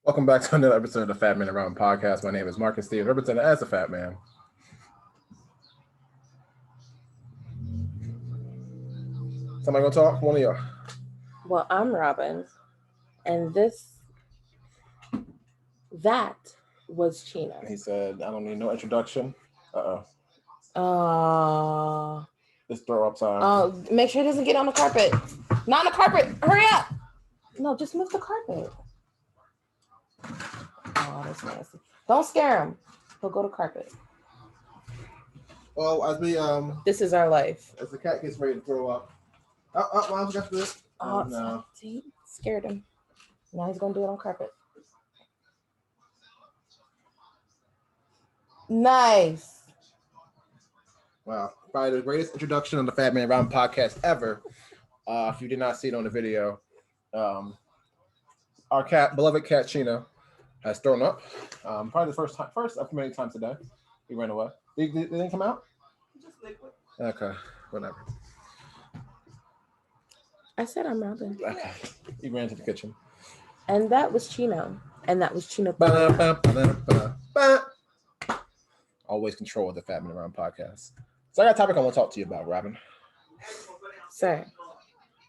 Welcome back to another episode of the Fatman Around podcast. My name is Marcus Steve, represented as the Fatman. Somebody gonna talk? One of y'all. Well, I'm Robyn, and that was Chino. He said, "I don't need no introduction." It's throw up time. Make sure it doesn't get on the carpet. Not on the carpet. Hurry up. No, just move the carpet. Oh, that's nasty. Don't scare him. He'll go to carpet. Well, as we This is our life. as the cat gets ready to throw up. Mom's got to do it. No. See, scared him. Now he's gonna do it on carpet. Nice. Wow, probably the greatest introduction on the Fatman Around podcast ever. If you did not see it on the video, our beloved cat Chino has thrown up. Probably the first of many times today. He ran away. Did it come out? Just liquid. Okay, whatever. I said I'm Robyn. Okay, he ran to the kitchen. And that was Chino. And that was Chino. Always control the Fatman Around podcast. So I got a topic I want to talk to you about, Robyn. Sir.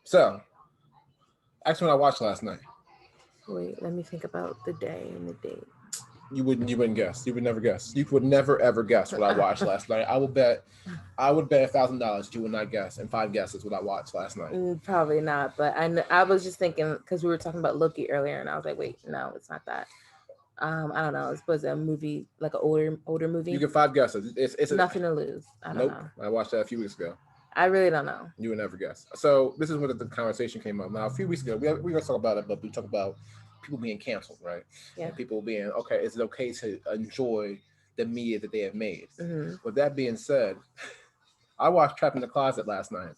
So, actually, what I watched last night. Wait, let me think about the day and the date. You wouldn't guess. You would never guess. You would never ever guess what I watched last night. I would bet $1,000 that you would not guess, and 5 guesses what I watched last night. Probably not, but I was just thinking because we were talking about Loki earlier, and I was like, wait, no, it's not that. I don't know. It's supposed to be a movie, like an older movie. You get 5 guesses. It's nothing to lose. I don't know. I watched that a few weeks ago. I really don't know. You would never guess. So this is where the conversation came up. Now a few weeks ago, we were going to talk about it, but we talked about people being canceled, right? Yeah. And people being okay. Is it okay to enjoy the media that they have made? Mm-hmm. With that being said, I watched Trapped in the Closet last night.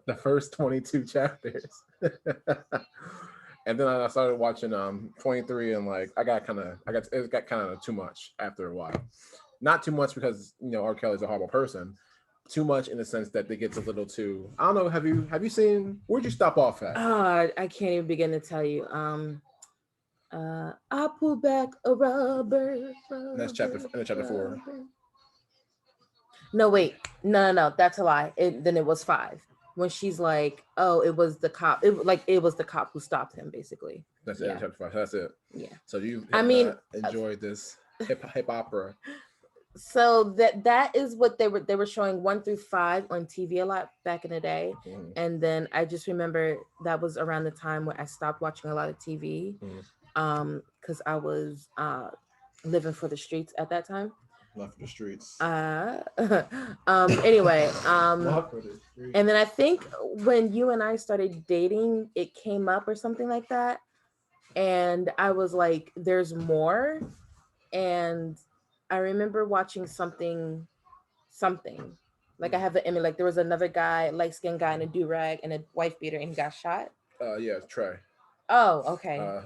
The first 22 chapters. And then I started watching 23, and like it got kind of too much after a while. Not too much because R.Kelly's a horrible person. Too much in the sense that it gets a little too. I don't know. Have you seen? Where'd you stop off at? I can't even begin to tell you. I pull back a rubber. That's chapter 4. No, wait, no, that's a lie. Then it was 5. When she's like, oh, it was the cop. It was the cop who stopped him, basically. That's it. Chapter 5. That's it. Yeah. So you. Enjoyed this hip opera. So that is what they were showing 1 through 5 on TV a lot back in the day. Mm-hmm. And then I just remember that was around the time where I stopped watching a lot of TV. Mm-hmm. Because I was living for the streets at that time. Not for the streets. Anyway, Not for the streets. And then I think when you and I started dating, it came up or something like that. And I was like, there's more. And I remember watching something. Like I have an image, like there was another guy, light-skinned guy in a do-rag and a wife beater, and he got shot. Yeah, Trey. Oh, okay.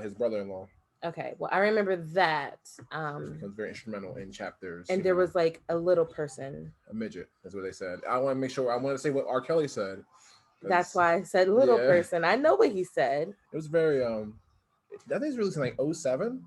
His brother-in-law. Okay, well, I remember that. Becomes very instrumental in chapters. And there was like a little person. A midget, is what they said. I want to make sure. I want to say what R.Kelly said. That's why I said little person. I know what he said. It was very. I think it's released in like 2007.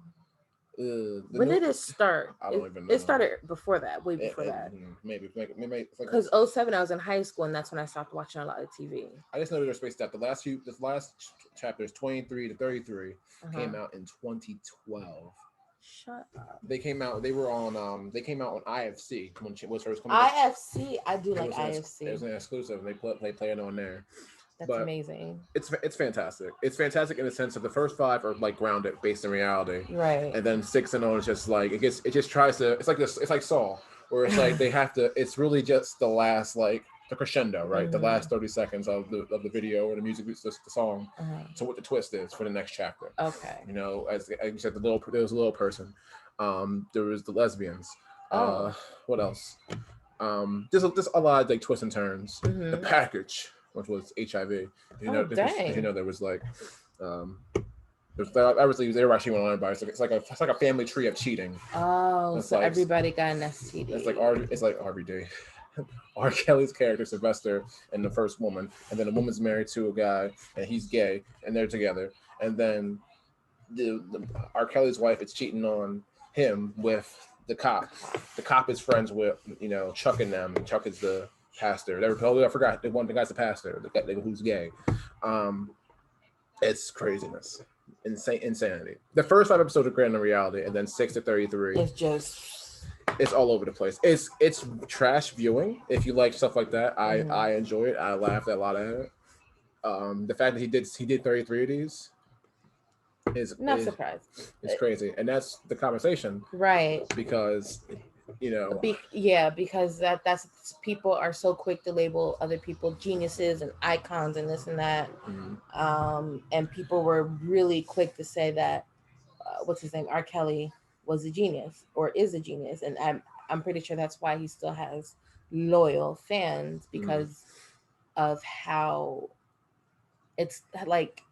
When did it start? I don't even know. It started before that, way before that. Maybe. Because 2007, I was in high school, and that's when I stopped watching a lot of TV. I just know there's space that this last chapters 23 to 33 came out in 2012. Shut up. They came out. They were on. They came out on IFC when she was first coming. IFC, I do like IFC. It was an exclusive, and they play it on there. That's amazing. It's fantastic. It's fantastic in the sense of the first 5 are like grounded, based in reality, right? And then 6 and on is just like it just tries to. It's like this. It's like Saw, where it's like they have to. It's really just the last the crescendo, right? The last 30 seconds of the video or the music, the song. So what the twist is for the next chapter. Okay. As you said, there was a little person. There was the lesbians. What else? Just a lot of like twists and turns. The package, which was HIV. Did you know there was like obviously they were actually went on about it. It's like a family tree of cheating. Oh, so like, everybody got an STD. It's like RBD. R. Kelly's character Sylvester and the first woman, and then the woman's married to a guy and he's gay and they're together, and then the R. Kelly's wife is cheating on him with the cop. The cop is friends with Chuck and them. And Chuck is the pastor. I forgot the guy's the pastor. The guy who's gay. It's craziness, insanity. The first 5 episodes are grounded in reality, and then 6 to 33. It's all over the place. It's trash viewing. If you like stuff like that, I enjoy it. I laughed a lot at it. The fact that he did 33 of these is not surprised. It's crazy, and that's the conversation, right? Because because that's people are so quick to label other people geniuses and icons and this and that, and people were really quick to say that what's his name, R. Kelly was a genius or is a genius, and I'm pretty sure that's why he still has loyal fans because of how it's like,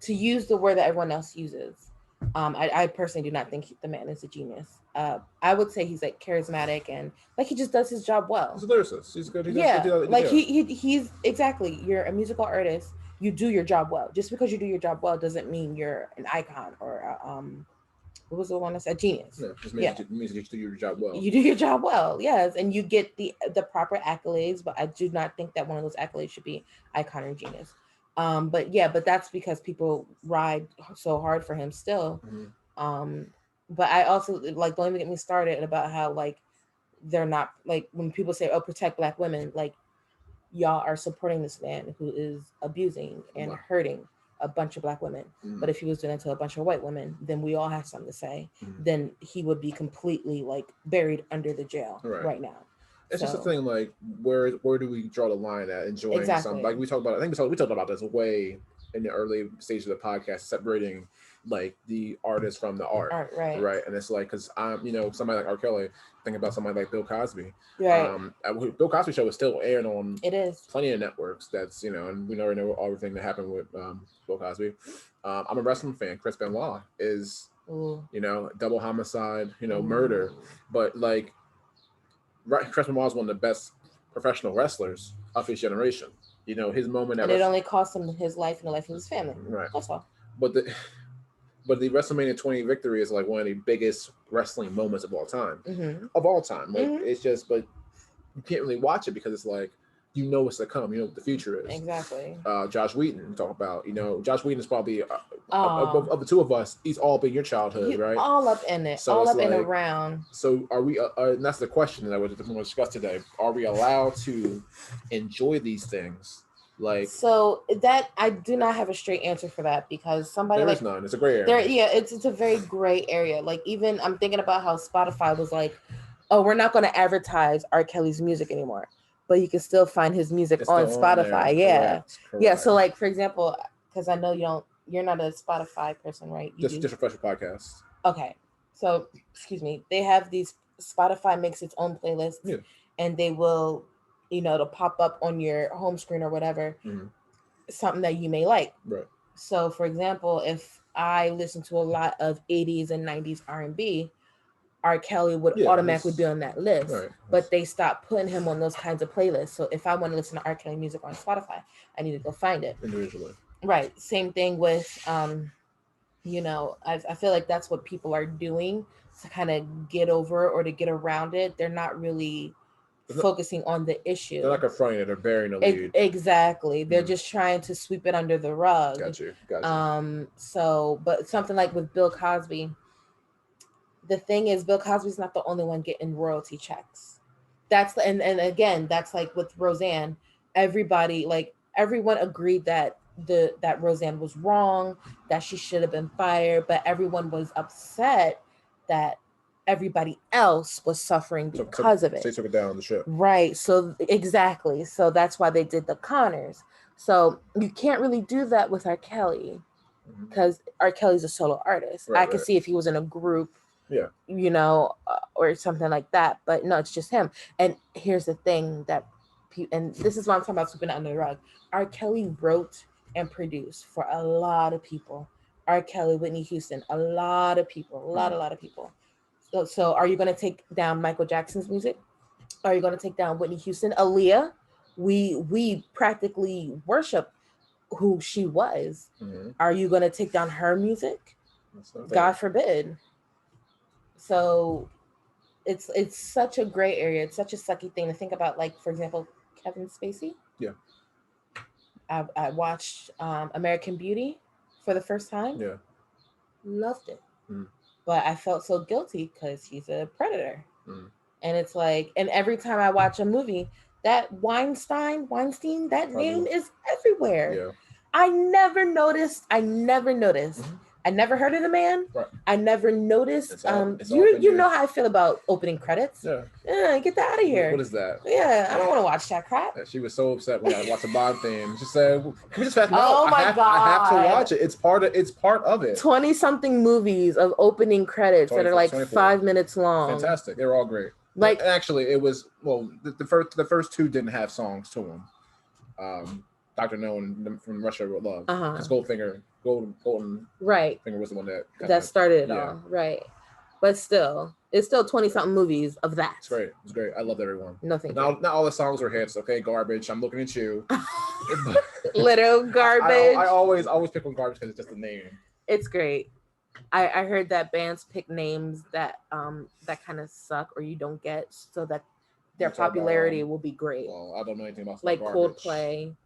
to use the word that everyone else uses. I personally do not think the man is a genius. I would say he's like charismatic and like he just does his job well. He's a lyricist. He's good. He's exactly. You're a musical artist. You do your job well. Just because you do your job well doesn't mean you're an icon or what was the one I said? Genius. No, just means you do your job well. You do your job well, yes, and you get the proper accolades. But I do not think that one of those accolades should be icon or genius. But that's because people ride so hard for him still. But I also like, don't even get me started about how like they're not like when people say, "Oh, protect Black women," like y'all are supporting this man who is abusing and hurting a bunch of Black women. But if he was doing it to a bunch of white women, then we all have something to say. Then he would be completely like buried under the jail right now. It's just a thing like where do we draw the line at enjoying something? Like we talked about, we talked about this way in the early stages of the podcast, separating like the artist from the art, right? And it's like, because I'm somebody like R. Kelly, think about somebody like Bill Cosby, Bill Cosby show is still aired on plenty of networks. That's and we already know everything that happened with Bill Cosby. I'm a wrestling fan. Chris Benoit is double homicide, murder, but like. Chris Benoit is one of the best professional wrestlers of his generation. His moment. And it only cost him his life and the life of his family. Right. That's all. But the WrestleMania 20 victory is like one of the biggest wrestling moments of all time. Of all time. Like it's just, but you can't really watch it because it's like what's to come. What the future is. Exactly. Josh Whedon, talk about. Josh Whedon is probably of the two of us. He's all been your childhood, right? All up in it. So all up and around. So are we? And that's the question that I want to discuss today. Are we allowed to enjoy these things? Like, so that I do not have a straight answer for that because somebody there is none. It's a gray area. It's a very gray area. Like even I'm thinking about how Spotify was like, oh, we're not going to advertise R. Kelly's music anymore. But you can still find his music on Spotify. Correct. So like, for example, because I know you're not a Spotify person, right? Just refresh your podcast. Okay. So, excuse me. They have these, Spotify makes its own playlist and they will, it'll pop up on your home screen or whatever, something that you may like. Right. So for example, if I listen to a lot of 80s and 90s R&B, R. Kelly would automatically be on that list, but they stopped putting him on those kinds of playlists. So if I want to listen to R. Kelly music on Spotify, I need to go find it individually. Right. Same thing with, I feel like that's what people are doing to kind of get over or to get around it. They're not really focusing on the issue. They're not confronting it. They're burying the lead. Exactly. They're just trying to sweep it under the rug. Got you. But something like with Bill Cosby, the thing is, Bill Cosby's not the only one getting royalty checks. And again, that's like with Roseanne. Everybody, like everyone agreed that that Roseanne was wrong, that she should have been fired, but everyone was upset that everybody else was suffering because of it. They took it down on the ship. Right. So exactly. So that's why they did the Connors. So you can't really do that with R. Kelly because R. Kelly's a solo artist. I could see if he was in a group, or something like that. But no, it's just him. And here's the thing and this is why I'm talking about sweeping it under the rug. R. Kelly wrote and produced for a lot of people. R. Kelly, Whitney Houston, a lot of people, a lot of people. So are you going to take down Michael Jackson's music? Are you going to take down Whitney Houston? Aaliyah? We practically worship who she was. Mm-hmm. Are you going to take down her music? God forbid. So it's such a gray area. It's such a sucky thing to think about. Like, for example, Kevin Spacey. Yeah. I watched American Beauty for the first time. Yeah. Loved it. Mm. But I felt so guilty because he's a predator. Mm. And it's like, and every time I watch a movie, that Weinstein, that name is everywhere. Yeah. I never noticed. Mm-hmm. I never heard of the man. Right. I never noticed. It's all you know how I feel about opening credits. Yeah. Get that out of here. What is that? Yeah, I don't want to watch that crap. She was so upset when I watched the Bond theme. She said, "Can we just fast?" Oh my God! I have to watch it. It's part of it. 20-something movies of opening credits that are like 24. 5 minutes long. Fantastic. They were all great. Like, actually, it was the first two didn't have songs to them. Dr. No and from Russia with Love. Because Golden right. Finger was the one that started it all. Right. But still, it's still 20-something movies of that. It's great. It's great. I loved everyone. No, thank you. Not all the songs were hits. Okay, Garbage. I'm looking at you. Little Garbage. I always pick on Garbage because it's just the name. It's great. I heard that bands pick names that kind of suck or you don't get so that their popularity will be great. Well, I don't know anything about like Garbage. Coldplay.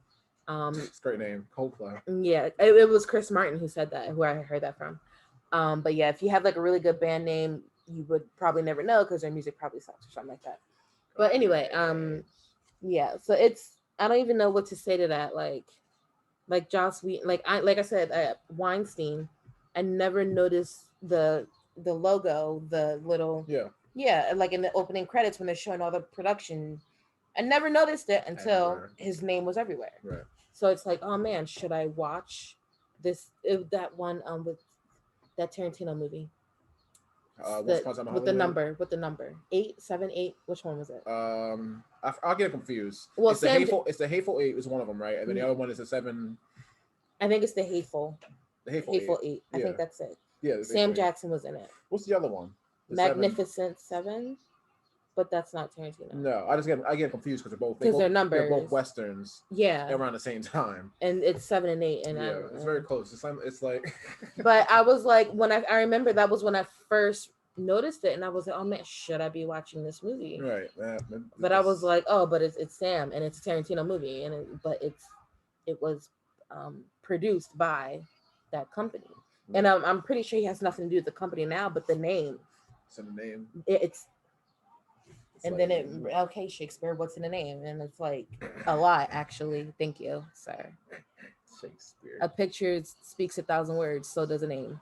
It's a great name, Coldplay. Yeah, it was Chris Martin who said that, who I heard that from. But yeah, if you have like a really good band name, you would probably never know because their music probably sucks or something like that. But anyway, yeah. So I don't even know what to say to that. Like Joss Whedon, like I said, Weinstein. I never noticed the logo, the little like in the opening credits when they're showing all the production. I never noticed it until his name was everywhere. Right. So it's like, oh man, should I watch that one with that Tarantino movie? With the number 8, 7, 8. Which one was it? I'll get confused. Well, it's the Hateful Eight is one of them, right? And then the other one is the 7. I think it's the Hateful. The Hateful Eight. I think that's it. Yeah. Sam Jackson was in it. What's the other one? Magnificent Seven. But that's not Tarantino. No, I get confused because they're numbers. They're both westerns. Yeah. Around the same time. And it's 7 and 8, and it's very close. It's like. But I was like, when I remember that was when I first noticed it, and I was like, oh man, should I be watching this movie? Right. But I was like, oh, but it's Sam, and it's a Tarantino movie, and it was produced by that company, and I'm pretty sure he has nothing to do with the company now, but the name. It's in the name. And like, then okay, Shakespeare, what's in the name? And it's like a lot, actually. Thank you, sir. Shakespeare. A picture speaks 1,000 words, so does a name.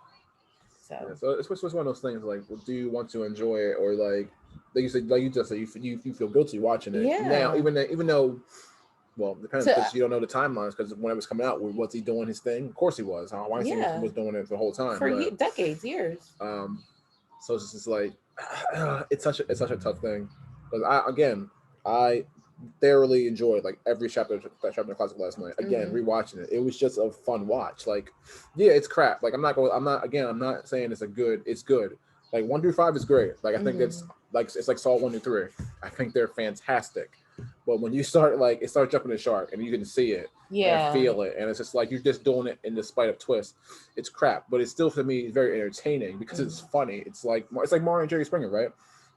So it's one of those things. Like, do you want to enjoy it, or like you said, like you just said, you feel guilty watching it. Yeah. Now, even though, well, it depends because you don't know the timelines. Because when it was coming out, was he doing his thing? Of course he was. Weinstein was doing it the whole time for decades, years. So it's just like it's such a tough thing. Because I thoroughly enjoyed like every chapter of the classic last night. Again, rewatching it, it was just a fun watch. Like, yeah, it's crap. Like I'm not saying it's good. Like 1 through 5 is great. Like I think it's like Saw 1 through 3. I think they're fantastic. But when you start it starts jumping the shark and you can see it, and feel it, and it's just like you're just doing it in despite of twists. It's crap, but it's still for me very entertaining because it's funny. It's like Mario and Jerry Springer, right?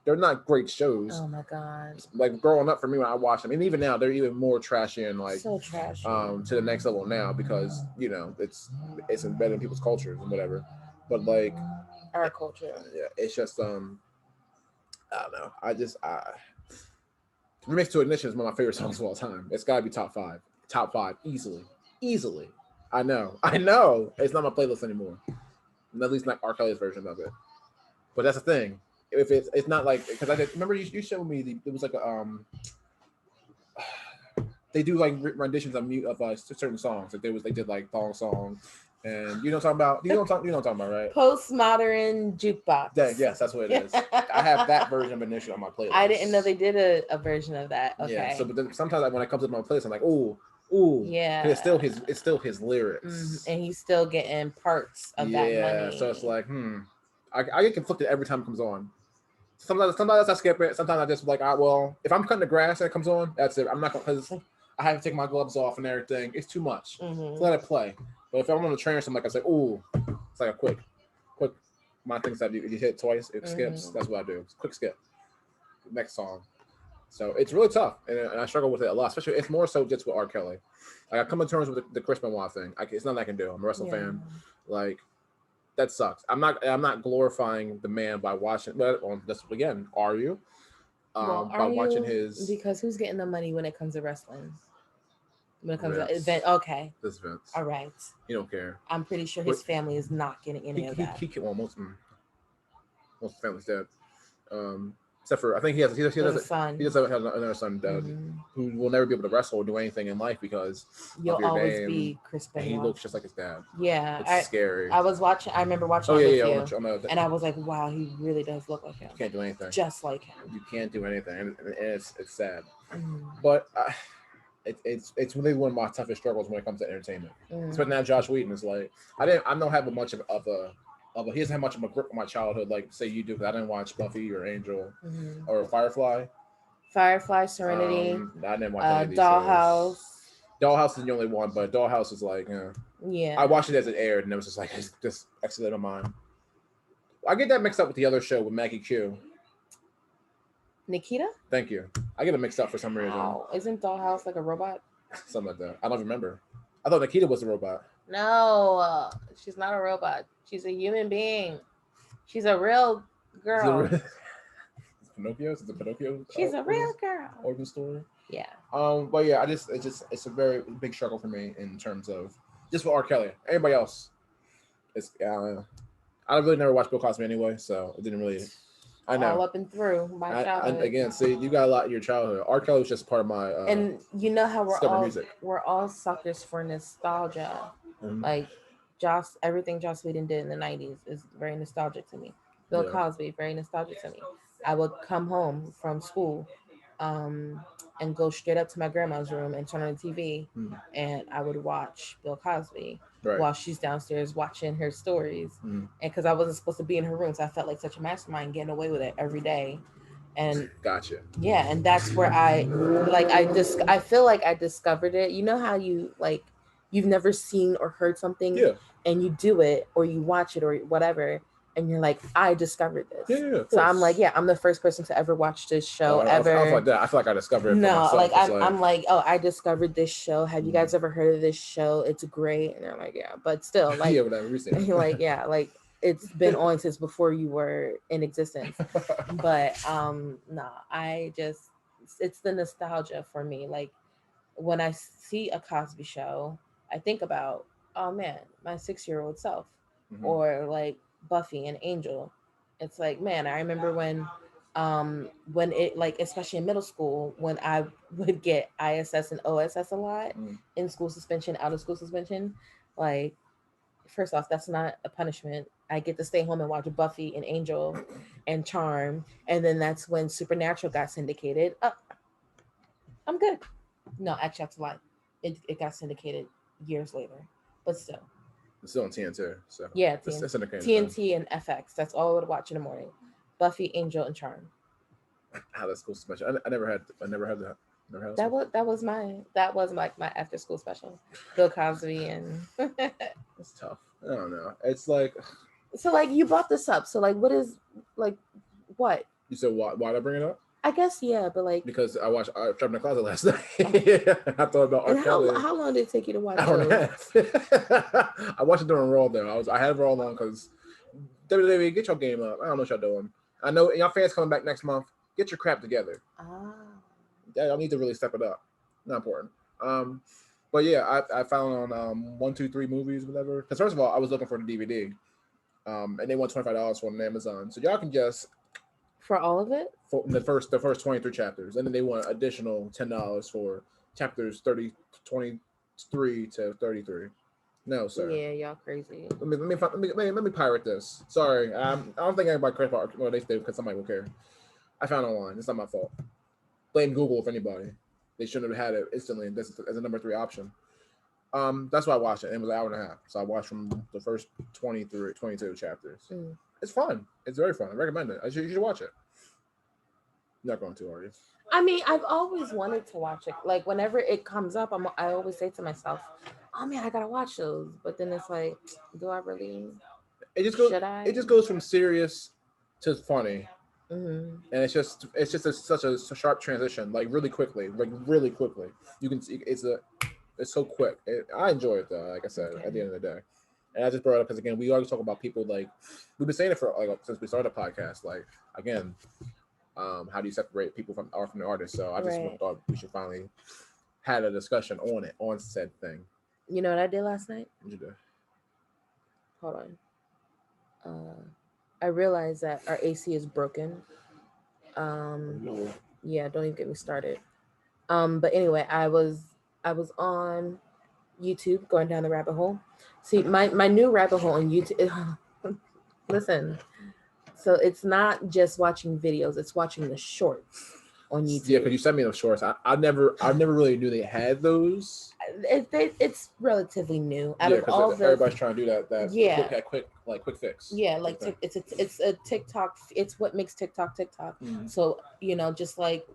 They're not great shows. Oh my god! Like growing up for me when I watched them, and even now they're even more trashy and like so trashy. To the next level now because it's embedded in people's cultures and whatever. But like our culture, it's just I don't know. Remix to Ignition is one of my favorite songs of all time. It's got to be top five easily. I know. It's not my playlist anymore, at least not R.Kelly's version of it. But that's the thing. If it's not like because I remember you showed me it was like they do like renditions of certain songs. Like they did like Thong Song, and you know what I'm talking about. You know what I'm talking about, right? Postmodern jukebox. Yes, that's what it is. I have that version of Ignition on my playlist. I didn't know they did a version of that. Okay. Yeah. So, but then sometimes when it comes to my playlist, I'm like, ooh. Yeah. It's still his lyrics, and he's still getting parts of that money. Yeah. So it's like, I get conflicted every time it comes on. Sometimes I skip it. Sometimes I just like, well, if I'm cutting the grass and it comes on, that's it. I'm not gonna because I have to take my gloves off and everything. It's too much. Mm-hmm. So let it play. But if I'm on the train or something, like I say, ooh, it's like a quick. My thing's that you hit twice, it skips. That's what I do. It's quick skip. Next song. So it's really tough, and I struggle with it a lot. Especially, it's more so just with R. Kelly. Like I come to terms with the Chris Benoit thing. It's nothing I can do. I'm a wrestling fan. Like that sucks. I'm not glorifying the man by watching. But this again, are you? Well, By are watching you? his Because who's getting the money when it comes to wrestling? When it comes to Vince. event, okay, This Vince. all right. He don't care. I'm pretty sure But his family is not getting any of that. Well, most family's dead. Except for I think he There's a does son. he does have another son dead who will never be able to wrestle or do anything in life because You'll of your always name. be Chris And he Benoit. looks just like his dad. Yeah, It's scary. I was watching. I remember watching Oh it yeah, with you, and I was like, "Wow, he really does look like him. You can't do anything. Just like him. You can't do anything, and it's sad. Mm. But it's really one of my toughest struggles when it comes to entertainment. Especially now, Josh Whedon is like I don't have much of a he doesn't have much of a grip on my childhood like say you do because I didn't watch Buffy or Angel or Firefly. Firefly, Serenity, I didn't watch any of these Dollhouse. shows. Dollhouse is the only one, but Dollhouse is like, yeah. I watched it as it aired, and it was just like it's just exited my mind. I get that mixed up with the other show with Maggie Q. Nikita? Thank you. I get it mixed up for some reason. Wow. Isn't Dollhouse like a robot? Something like that. I don't remember. I thought Nikita was a robot. No, she's not a robot. She's a human being. She's a real girl. Pinocchio? Is it Pinocchio? She's a real girl. Origin story. Yeah. But yeah, it's a very big struggle for me in terms of just for R. Kelly. Anybody else, it's I really never watched Bill Cosby anyway, so it didn't really. I know. All up and through my childhood. Again, see, you got a lot in your childhood. R. Kelly was just part of my. And you know how music. we're all suckers for nostalgia. Like everything Joss Whedon did in the 90s is very nostalgic to me. Bill Cosby, very nostalgic to me. I would come home from school and go straight up to my grandma's room and turn on the TV and I would watch Bill Cosby while she's downstairs watching her stories. And because I wasn't supposed to be in her room, so I felt like such a mastermind getting away with it every day. And gotcha. Yeah, and that's where I feel like I discovered it. You know how you like you've never seen or heard something and you do it or you watch it or whatever and you're like, I discovered this. Yeah. So I'm like, I'm the first person to ever watch this show ever. I was like that. I feel like I discovered it. No, like I'm like, oh, I discovered this show. Have you guys ever heard of this show? It's great. And they're like, yeah, but still, like, yeah, whatever. Like, yeah, like it's been on since before you were in existence. But it's the nostalgia for me. Like when I see a Cosby Show, I think about, oh man, my 6-year-old self, or like Buffy and Angel. It's like, man, I remember when it, like, especially in middle school, when I would get ISS and OSS a lot in school suspension, out of school suspension. Like, first off, that's not a punishment. I get to stay home and watch Buffy and Angel and Charm, and then that's when Supernatural got syndicated. I'm good. No, actually, that's a lie. It got syndicated years later, but still. It's still on TNT, so yeah, TNT and FX. That's all I would watch in the morning. Buffy, Angel, and Charm. That's cool special. I never had that. That was my after school special. Bill Cosby and. It's tough. I don't know. It's like. So like you brought this up. So like what is like what? You said why did I bring it up? I guess yeah, but like because I watched Trapped in the Closet last night. I thought about R. Kelly. How long did it take you to watch? Hour and a half. I watched it during Raw though. I had Raw on because WWE, get your game up. I don't know what y'all doing. I know y'all fans coming back next month. Get your crap together. Y'all need to really step it up. Not important. But yeah, I found on 123 movies, whatever. Because first of all, I was looking for the DVD, and they want $25 for it on Amazon. So y'all can just for all of it for the first 23 chapters, and then they want additional $10 for chapters 23 to 33. No, sir. Yeah, y'all crazy. Let me pirate this. Sorry, I don't think anybody cares about. Well, they do because somebody will care. I found it online. It's not my fault. Blame Google if anybody. They shouldn't have had it instantly as a number 3 option. That's why I watched it. It was an hour and a half. So I watched from the first 22 chapters. It's fun. It's very fun. I recommend it. You should watch it. You're not going to, are you? I mean, I've always wanted to watch it. Like whenever it comes up, I always say to myself, "Oh man, I gotta watch those." But then it's like, do I really? It just goes Should it I? just goes from serious to funny, Hmm. and it's just such a sharp transition, like really quickly, You can see it's so quick. I enjoy it though. Like I said, at the Okay. end of the day, and I just brought it up because again, we always talk about people like we've been saying it for like since we started the podcast. Like again, how do you separate people from art from the artist? So I just Right. thought we should finally had a discussion on said thing. You know what I did last night? What you do? Hold on. I realized that our AC is broken. Um, No. yeah, don't even get me started. But anyway, I was on YouTube going down the rabbit hole. See, my new rabbit hole on YouTube. Listen, so it's not just watching videos; it's watching the shorts on Yeah, YouTube. because you sent me those shorts. I never really knew they had those. It's relatively new. Out Yeah, of because all the, everybody's trying to do that yeah, quick fix yeah, type like thing. it's a TikTok. It's what makes TikTok TikTok. Mm. So just like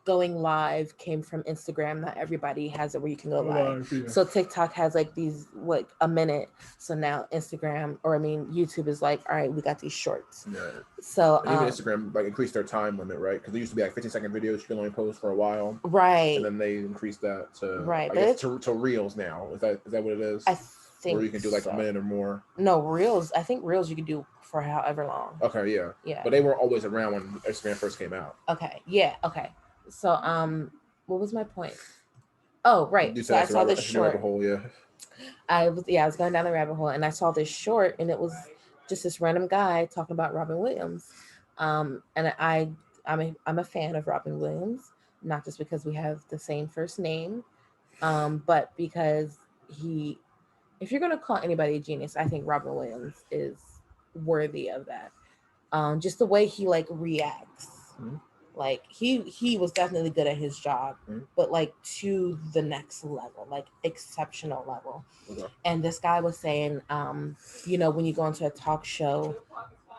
going live came from Instagram. Not everybody has it where you can go Oh, live. live, yeah. So TikTok has like these like a minute. So now Instagram, or I mean YouTube is like, all right, we got these shorts. Yeah. So And even Instagram like increased their time limit, right? Because it used to be like 15-second videos you can only post for a while, and right, then they increased that to right, I but guess it's, to reels now. Is that what it is? I Where think you can do like a so. minute or more. No, reels. I think reels you can do for however long. Okay, yeah. Yeah. But they were always around when Instagram first came out. Okay. Yeah. Okay. So what was my point? Oh, right. You So said I saw this that's the rabbit short. hole, yeah. I was going down the rabbit hole and I saw this short and it was just this random guy talking about Robin Williams. And I'm a fan of Robin Williams, not just because we have the same first name, but because he if you're gonna call anybody a genius, I think Robin Williams is worthy of that. Just the way he like reacts, Mm-hmm. like he was definitely good at his job, Mm-hmm. but like to the next level, like exceptional level. Okay. And this guy was saying, when you go into a talk show,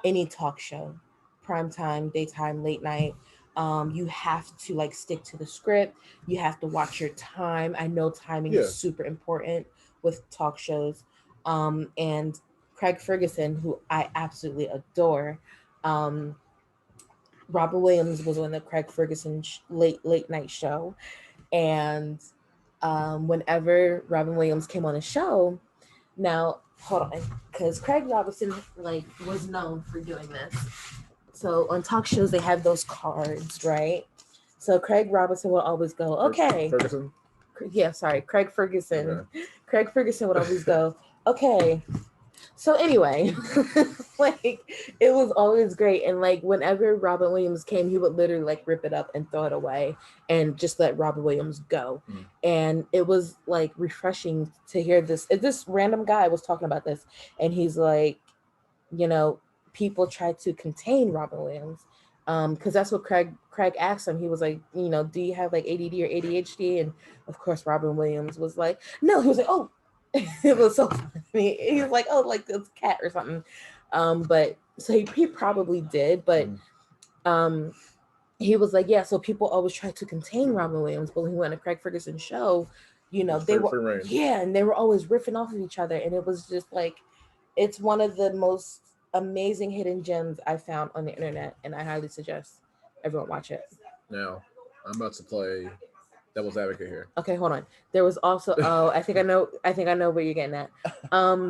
any talk show, prime time, daytime, late night, you have to like stick to the script. You have to watch your time. I know timing is Yeah. super important with talk shows. And Craig Ferguson, who I absolutely adore, um, Robert Williams was on the Craig Ferguson late night show, and whenever Robin Williams came on the show, now hold on, because Craig Robinson like was known for doing this. So on talk shows they have those cards, right? So Craig Robinson will always go, okay, Ferguson. yeah, sorry, Craig Ferguson. Okay. Craig Ferguson would always go, okay. So anyway, like it was always great, and like whenever Robin Williams came, he would literally like rip it up and throw it away, and just let Robin Williams go. Mm. And it was like refreshing to hear this. This random guy was talking about this, and he's like, you know, people try to contain Robin Williams, because that's what Craig asked him. He was like, do you have like ADD or ADHD? And of course, Robin Williams was like, no. He was like, oh, it was so funny. He was like, oh, like it's a cat or something. But so he probably did, but Mm. um, he was like, yeah. So people always try to contain Robin Williams, but when he went to Craig Ferguson show, It's they free, were free reign. yeah, and they were always riffing off of each other, and it was just like, it's one of the most amazing hidden gems I found on the internet, and I highly suggest everyone watch it. Now, I'm about to play devil's advocate here. Okay, hold on. There was also, oh, I think I know where you're getting at.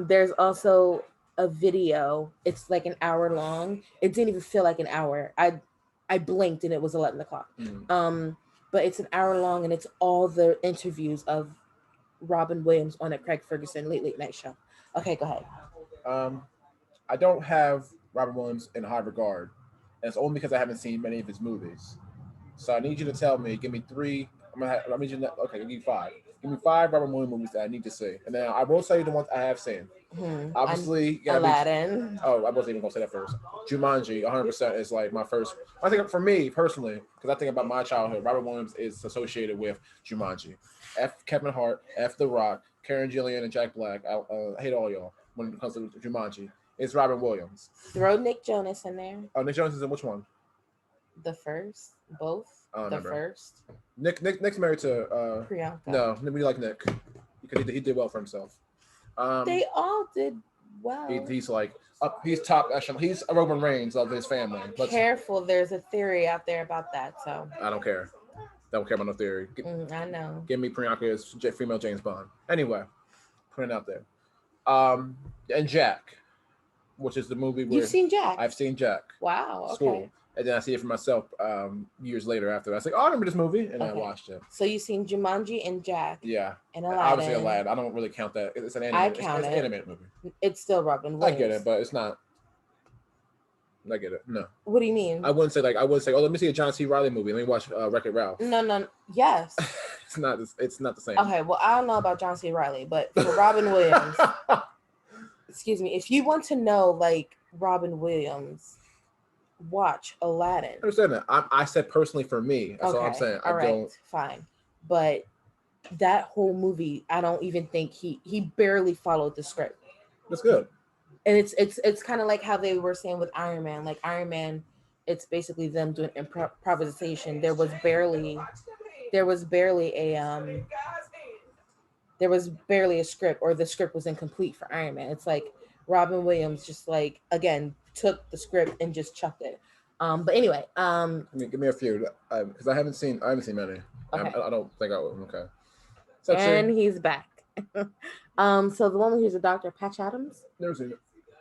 There's also a video. It's like an hour long. It didn't even feel like an hour. I blinked and it was 11 o'clock. Mm. But it's an hour long and it's all the interviews of Robin Williams on a Craig Ferguson late night show. Okay, go ahead. Um, I don't have Robert Williams in high regard, and it's only because I haven't seen many of his movies. So I need you to tell me, give me three. I need you to, okay, give me five. Give me five Robert Williams movies that I need to see, and then I will tell you the ones I have seen. I'm Obviously, you gotta be. Aladdin. Oh, I wasn't even gonna say that first. Jumanji, 100% is like my first. I think for me personally, because I think about my childhood, Robert Williams is associated with Jumanji. F. Kevin Hart, F. The Rock, Karen Gillian, and Jack Black. I hate all y'all when it comes to Jumanji. It's Robin Williams. Throw Nick Jonas in there. Oh, Nick Jonas is in which one? The first, both. I don't The remember. first. Nick's married to Priyanka. no, we like Nick because he did well for himself. They all did well. He's like up. He's top echelon. He's a Roman Reigns of his family. But Careful, there's a theory out there about that. So I don't care. Don't care about no theory. I know. Give me Priyanka as female James Bond. Anyway, putting it out there. And Jack, which is the movie where You've seen Jack? I've seen Jack. Wow. Okay. School. And then I see it for myself years later after. I was like, oh, I remember this movie. And I Okay. watched it. So you've seen Jumanji and Jack. Yeah. And Aladdin. Obviously Aladdin. I don't really count that. It's an animated, it's an animated movie. It's still Robin I Williams. get it, but it's not. I get it. No. What do you mean? I wouldn't say oh, let me see a John C. Reilly movie. Let me watch Wreck-It Ralph. No. Yes. It's not the same. Okay, well, I don't know about John C. Reilly, but for Robin Williams, excuse me, if you want to know like Robin Williams, watch Aladdin. I understand that. I said personally for me. That's all I'm saying. All right, fine. But that whole movie, I don't even think he barely followed the script. That's good. And it's kind of like how they were saying with Iron Man. Like Iron Man, it's basically them doing improvisation. There was barely a script, or the script was incomplete for Iron Man. It's like Robin Williams just like again took the script and just chucked it. But anyway, give me a few because I haven't seen many. Okay. I don't think I will. Okay. And he's back. So the one where he's a doctor, Patch Adams. Never seen it.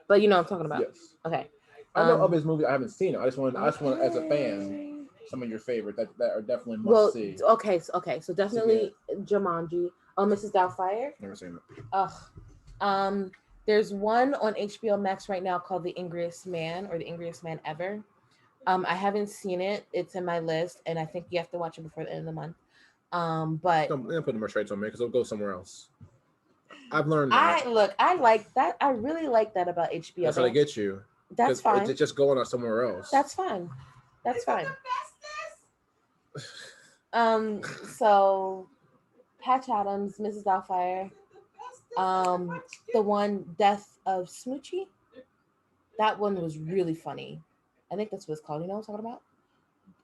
But you know what I'm talking about. Yes. Okay. I know of his movie. I haven't seen it. I just want as a fan, some of your favorite that are definitely must see. Okay. So definitely Jumanji. Oh, Mrs. Doubtfire. Never seen it. Ugh. There's one on HBO Max right now called The Angriest Man, or The Angriest Man Ever. I haven't seen it. It's in my list, and I think you have to watch it before the end of the month. But don't put them straight on me because it'll go somewhere else. I've learned that. I like that. I really like that about HBO. That's how they get you. That's fine. It's just going on somewhere else. That's fine. So Patch Adams, Mrs. Doubtfire, the one Death of Smoochie. That one was really funny. I think that's what it's called. You know what I'm talking about?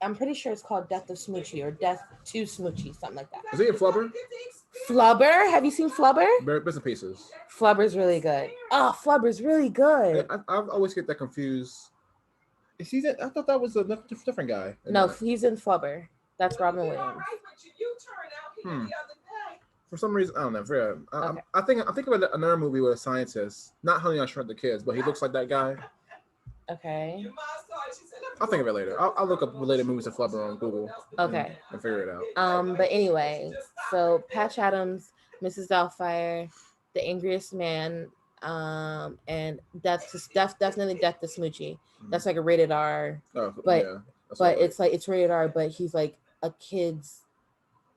I'm pretty sure it's called Death of Smoochie or Death to Smoochie, something like that. Is he in Flubber? Flubber? Have you seen Flubber? Bits and pieces. Flubber's really good. Oh, Flubber's really good. I always get that confused. Is he? I thought that was a different guy. No, he's in Flubber. That's Robin Williams. For some reason, I don't know. I think about another movie with a scientist. Not Honey, I Shrunk the Kids, but he looks like that guy. Okay. I'll think of it later. I'll look up related movies to Flubber on Google. Okay. And figure it out. But anyway, so Patch Adams, Mrs. Doubtfire, The Angriest Man, and definitely Death to Smoochie. That's like a rated R. Oh, but yeah, but it's like it's rated R, but he's like a kid's,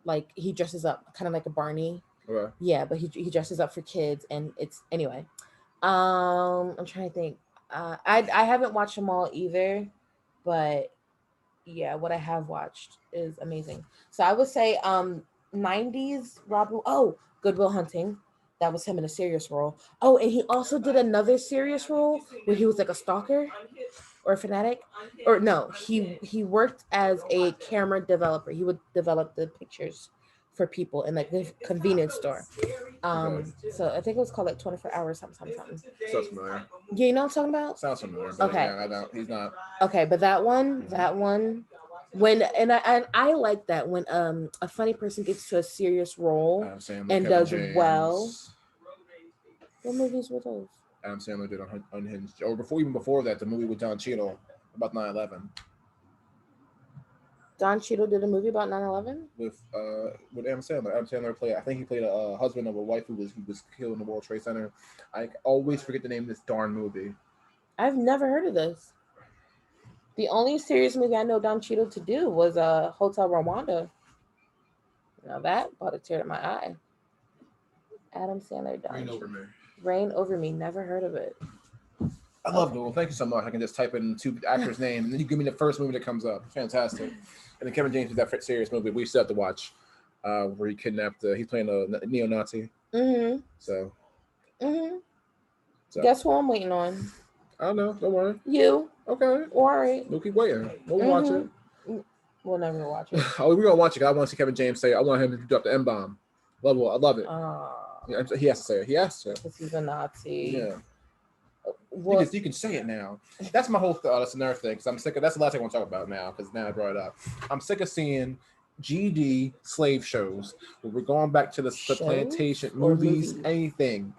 like he dresses up kind of like a Barney. Okay. Yeah, but he dresses up for kids, and it's anyway. I'm trying to think. I haven't watched them all either, but yeah, what I have watched is amazing. So I would say 90s Robin. Oh, Good Will Hunting. That was him in a serious role. Oh, and he also did another serious role where he was like a stalker or a fanatic. Or no, he worked as a camera developer. He would develop the pictures for people in like the convenience store. So I think it was called like 24 Hours something. Sounds familiar. Yeah, you know what I'm talking about? Sounds familiar. But okay. Yeah, I don't. He's not. Okay, but that one, when I like that when a funny person gets to a serious role and does well. What movies were those? Adam Sandler did Unhinged, or before that, the movie with Don Cheadle about 9/11. Don Cheadle did a movie about 9/11 with Adam Sandler. Adam Sandler played. I think he played a husband of a wife who was killed in the World Trade Center. I always forget the name of this darn movie. I've never heard of this. The only serious movie I know Don Cheadle to do was Hotel Rwanda. Now that brought a tear to my eye. Adam Sandler, Don Reign Over Me. Reign Over Me. Never heard of it. I love Google. Thank you so much. I can just type in two actors' names, and then you give me the first movie that comes up. Fantastic. And then Kevin James did that serious movie we still have to watch, where he kidnapped. He's playing a neo-Nazi. Mm-hmm. So. Guess who I'm waiting on? I don't know. Don't worry. You. Okay. All right. We'll keep waiting. We'll watch it. We'll never watch it. Oh, we're gonna watch it. I want to see Kevin James say. I want him to drop the M-bomb. I love it. Yeah, he has to say it. He has to. Because he's a Nazi. Yeah. Well, You can say it now. That's my whole thought. That's another thing. Because I'm sick of. That's the last thing I want to talk about now. Because now I brought it up. I'm sick of seeing GD slave shows where we're going back to the plantation movies, anything.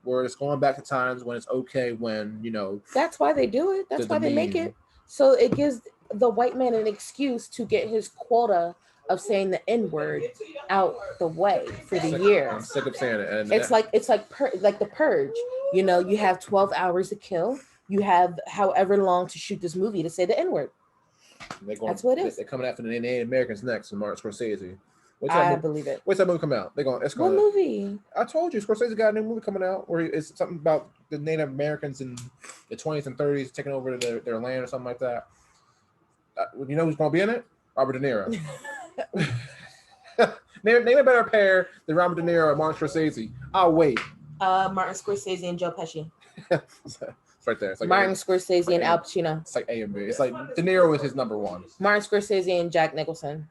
Where it's going back to times when it's okay when, you know. That's why they do it. That's why they make it. So it gives the white man an excuse to get his quota of saying the N-word out the way for the year. I'm sick of saying it. And it's like the Purge. You know, you have 12 hours to kill. You have however long to shoot this movie to say the N-word. That's what it is. They're coming after the Native Americans next with Martin Scorsese. I believe it. When's that movie come out? What movie? I told you, Scorsese got a new movie coming out where it's something about the Native Americans in the 20s and 30s taking over their land or something like that. You know who's going to be in it? Robert De Niro. name a better pair than Robert De Niro and Martin Scorsese. I'll wait. Martin Scorsese and Joe Pesci. It's right there. It's like Martin Scorsese and Al Pacino. It's like A and B. It's like De Niro is his number one. Martin Scorsese and Jack Nicholson.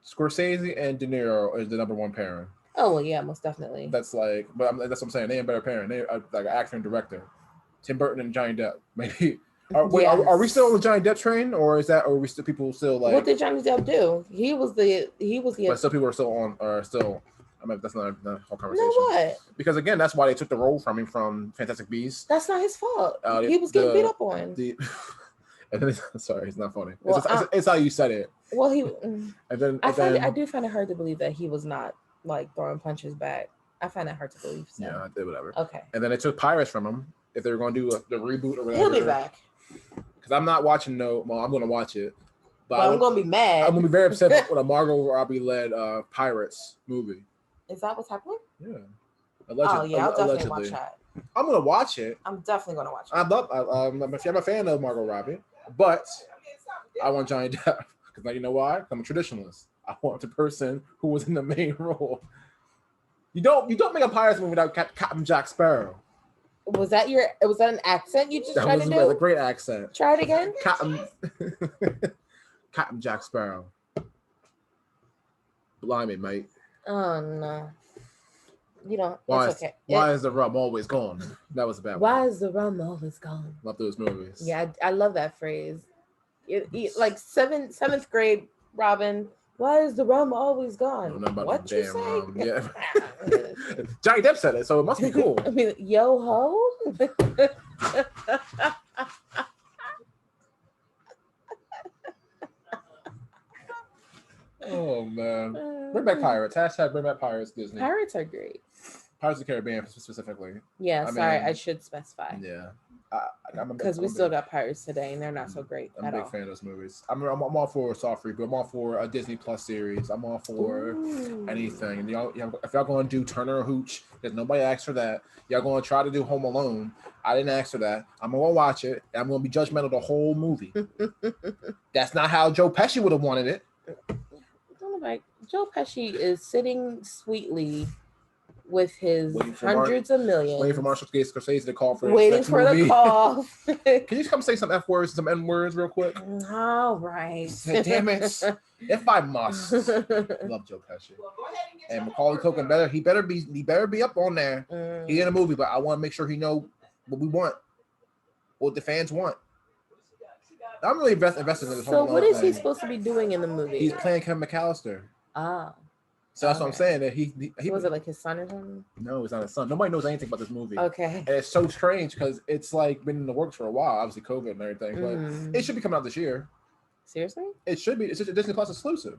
Scorsese and De Niro is the number one pairing. Oh, well, yeah, most definitely. That's like, but that's what I'm saying. They ain't better pairing. They are like an actor and director. Tim Burton and Johnny Depp. Maybe. Are we still on the Johnny Depp train, or is that, or are we still people still like? What did Johnny Depp do? He was the. But still, people are still on, or still. I mean, that's not a whole conversation. No, what? Because again, that's why they took the role from him from Fantastic Beasts. That's not his fault. He was getting beat up on. And then, sorry, it's not funny. Well, it's how you said it. Well, I do find it hard to believe that he was not like throwing punches back. I find that hard to believe. So. Yeah, I did whatever. Okay. And then they took Pirates from him. If they were going to do the reboot or whatever, he'll be back. Because I'm not watching. I'm going to watch it. But I'm going to be mad. I'm going to be very upset with a Margot Robbie led Pirates movie. Is that what's happening? Yeah. Oh yeah, I'll definitely watch that. I'm going to watch it. I'm definitely going to watch it. I'm a fan of Margot Robbie, but I want Johnny Depp. Because now you know why? I'm a traditionalist. I want the person who was in the main role. You don't make a Pirates movie without Captain Jack Sparrow. Was that an accent you just tried to do? That was a great accent. Try it again. Captain Jack Sparrow. Blimey, mate. Oh no. You don't. Why it's is the rum always gone? That was a bad one. Why is the rum always gone? Love those movies. Yeah, I love that phrase. Like seventh grade, Robyn. Why is the rum always gone? What you say? Rum. Yeah. Johnny Depp said it, so it must be cool. I mean, yo ho. Oh man, bring back Pirates. # bring back Pirates. Disney. Pirates are great. Pirates of the Caribbean specifically. Yeah, I should specify. Yeah. Because we still got Pirates today, and they're not so great. I'm a big fan of those movies. I'm all for a soft reboot. I'm all for a Disney Plus series. I'm all for anything. And if y'all going to do Turner or Hooch, because nobody asked for that. Y'all going to try to do Home Alone. I didn't ask for that. I'm going to watch it. And I'm going to be judgmental the whole movie. That's not how Joe Pesci would have wanted it. Joe Pesci is sitting sweetly with his hundreds of millions. Waiting for Martin Scorsese to call for the call. Can you come say some F words and some N words real quick? All right. Damn it. If I must. Love Joe Pesci. And Macaulay Culkin he better be up on there. He in a movie, but I want to make sure he know what we want. What the fans want. I'm really invested in this. So what is he supposed to be doing in the movie? He's playing Kevin McAllister. Oh. So that's what I'm saying. That he was it like his son or something? No, it's not his son. Nobody knows anything about this movie. Okay. And it's so strange because it's like been in the works for a while, obviously COVID and everything, but it should be coming out this year. Seriously? It should be. It's just a Disney Plus exclusive.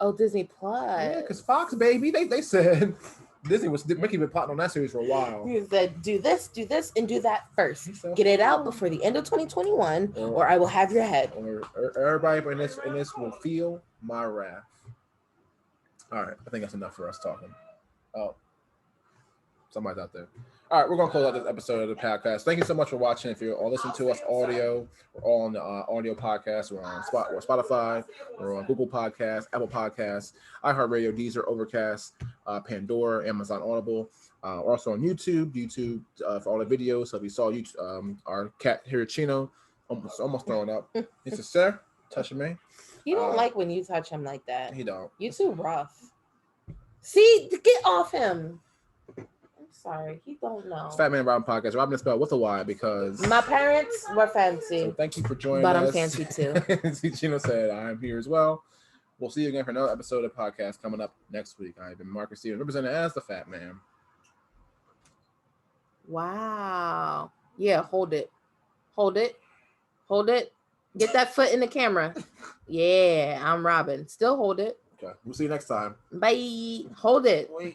Oh, Disney Plus. Yeah, because Fox, baby, they said Mickey been plotting on that series for a while. He said, do this, and do that first. Get it out before the end of 2021, or I will have your head. Or everybody in this will feel my wrath. All right, I think that's enough for us talking. Oh, somebody's out there. All right, we're going to close out this episode of the podcast. Thank you so much for watching. If you're all listening to us audio, we're all on the audio podcast. We're on Spotify. We're on Google Podcasts, Apple Podcasts, iHeartRadio, Deezer, Overcast, Pandora, Amazon Audible. We're also on YouTube for all the videos. So if you saw our cat here, Chino, almost throwing up. He said, sir, touching me. He don't like when you touch him like that. He don't. You too rough. See, get off him. I'm sorry, he don't know. It's Fatman Robyn podcast. Robyn is spelled with a Y because my parents were fancy. So thank you for joining but us. I'm fancy too. Gino said I'm here as well. We'll see you again for another episode of podcast coming up next week. I've been Marcus Stevens, represented as the Fat Man. Wow. Yeah, hold it. Hold it. Hold it. Get that foot in the camera. Yeah, I'm Robyn. Still hold it. Okay. We'll see you next time. Bye. Hold it. Wait.